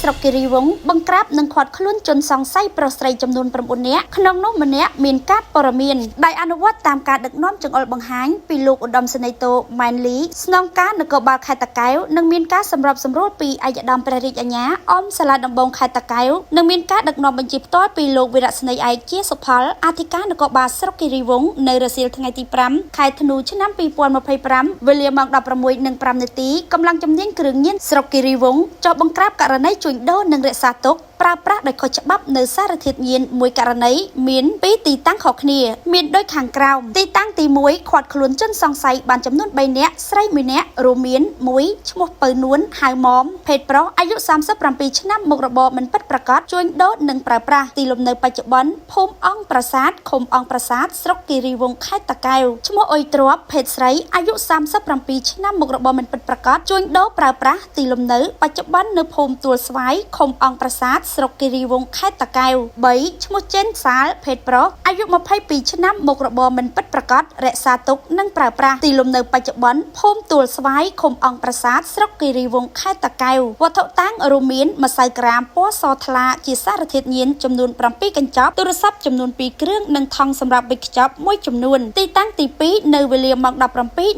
ស្រុកគិរីវង្សបង្ក្រាបនិងឃាត់ខ្លួនជនសង្ស័យប្រុសស្រីចំនួន9នាក់ក្នុងនោះម្នាក់មានការព័ត៌មានដែលអនុវត្តតាមការដឹកនាំចង្អុលបង្ហាញពីលោកឧត្តមសេនីយ៍តូម៉ែនលីស្នងការនគរបាលខេត្តតាកែវនិងមានការសម្របសម្រួលពីឯកឧត្តមព្រះរាជអាជ្ញាអមសាលាដំបងខេត្តតាកែវនិងមានការដឹកនាំបញ្ជាផ្ទាល់ពីលោកវីរៈស្នេហ៍ឯកជាសុផលអធិការនគរបាលស្រុកគិរីវង្សនៅរសៀលថ្ងៃទី5ខែធ្នូឆ្នាំ2025វេលាម៉ោង 16:05 នាទីកម្លាំងជំនាញគ្រឿងញៀនស្រុកគិរីវង្សចុះបង្ក្រាបករណីជួញដូរនិងរក្សាទុកប្រើប្រាស់ដោយខុសច្បាប់នៅសារធាតុញៀនមួយករណីមាន2ទីតាំងខុសគ្នាមានដូចខាងក្រោមទីតាំងទី1ឃាត់ខ្លួនជនសង្ស័យបានចំនួន3នាក់ស្រី1នាក់រួមមាន1ឈ្មោះពៅនួនហៅម៉មភេទប្រុសអាយុ37ឆ្នាំមុខរបរមិនពិតប្រាកដជួញដូរនិងប្រើប្រាស់ទីលំនៅបច្ចុប្បន្នភូមិអង្គប្រាសាទឃុំអង្គប្រាសាទស្រុកគិរីវង្សខេត្តតាកែវឈ្មោះអុយទ្របភេទស្រីអាយុ37ឆ្នាំមុខរបរមិនពិតប្រាកដជួញដូរប្រើប្រាស់ទីលំនៅបច្ចុប្បន្ននៅភូមិទួលស្វាយឃុំអង្គប្រាសាទស្រុកគិរីវង្សខេត្តតាកែវ3ឈ្មោះចេនសាលភេទប្រុសអាយុ22ឆ្នាំមុខរបរមិនពិតប្រាកដរក្សាទុកនិងប្រើប្រាស់ទីលំនៅបច្ចុប្បន្នភូមិទួលស្វាយឃុំអង្គប្រាសាទស្រុកគិរីវង្សខេត្តតាកែវវត្ថុតាំងរួមមានម្សៅក្រាមពណ៌សថ្លាជាសារធាតុញៀនចំនួន7កញ្ចប់ទូរស័ព្ទចំនួន2គ្រឿងនិងថង់សម្រាប់វេចខ្ចប់មួយចំនួនទីតាំងទី2នៅវេលាម៉ោង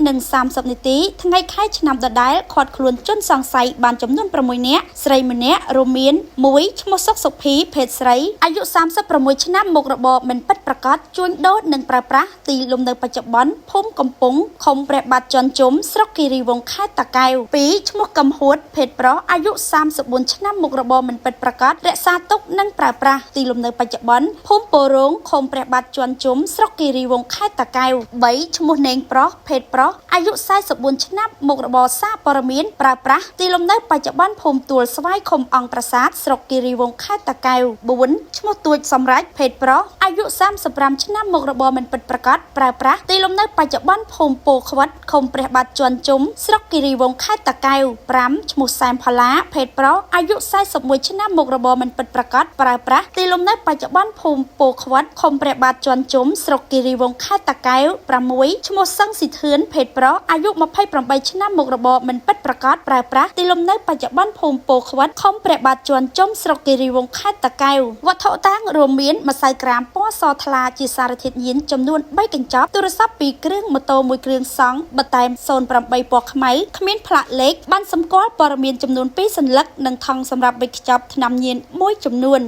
17:30 នាទីថ្ងៃខែឆ្នាំដដែលឃាត់ខ្លួនជនសង្ស័យបានចំនួន6នាក់ស្រី1នាក់រួមមាន1ឈ្មោះសុភីភេទស្រីអាយុ36ឆ្នាំមុខរបរមិនពិតប្រាកដជួញដូរនិងប្រើប្រាស់ទីលំនៅបច្ចុប្បន្នភូមិកំពង់ឃុំព្រះបាទជាន់ជុំស្រុកគិរីវង្សខេត្តតាកែវ2ឈ្មោះកំហួតភេទប្រុសអាយុ34ឆ្នាំមុខរបរមិនពិតប្រាកដរក្សាទុកនិងប្រើប្រាស់ទីលំនៅបច្ចុប្បន្នភូមិពោរងឃុំព្រះបាទជាន់ជុំស្រុកគិរីវង្សខេត្តតាកែវ3ឈ្មោះនេងប្រុសភេទប្រុសអាយុ44ឆ្នាំមុខរបរសារព័ត៌មានប្រើប្រាស់ទីលំនៅបច្ចុប្បន្នភូមិទួលស្វាយឃុំអង្គប្រាសាទស្រុកគិរីវង្សខេត្តតាកែវ4ឈ្មោះទួចសម្រេចភេទប្រុសអាយុ35ឆ្នាំមុខរបរមិនពិតប្រាកដប្រើប្រាស់ទីលំនៅបច្ចុប្បន្នភូមិពោខ្វិតឃុំព្រះបាទជាន់ជុំស្រុកគិរីវង្សខេត្តតាកែវ5ឈ្មោះសែមផល្លាភេទប្រុសអាយុ41ឆ្នាំមុខរបរមិនពិតប្រាកដប្រើប្រាស់ទីលំនៅបច្ចុប្បន្នភូមិពោខ្វិតឃុំព្រះបាទជាន់ជុំស្រុកគិរីវង្សខេត្តតាកែវ6ឈ្មោះសឹងស៊ីធឿនភេទប្រុសអាយុ28ឆ្នាំមុខរបរមិនពិតប្រាកដប្រើប្រាស់ទីលំនៅបច្ចុប្បន្នភូមិពោខ្វិតឃុំព្រះបាទជាន់ជុំស្រុកគិរីវង្សខេត្តតាកែវវត្ថុតាំងរួមមានម្សៅក្រាមពណ៌សថ្លាជាសារធាតុញៀនចំនួន3កញ្ចប់ទូរស័ព្ទ2គ្រឿងម៉ូតូ1គ្រឿងសង់បតែម08ពណ៌ខ្មៅគ្មានផ្លាកលេខបានសម្គាល់ព័ត៌មានចំនួន2សន្លឹកនិងថង់សម្រាប់វេចខ្ចប់ថ្នាំញៀនមួយចំនួន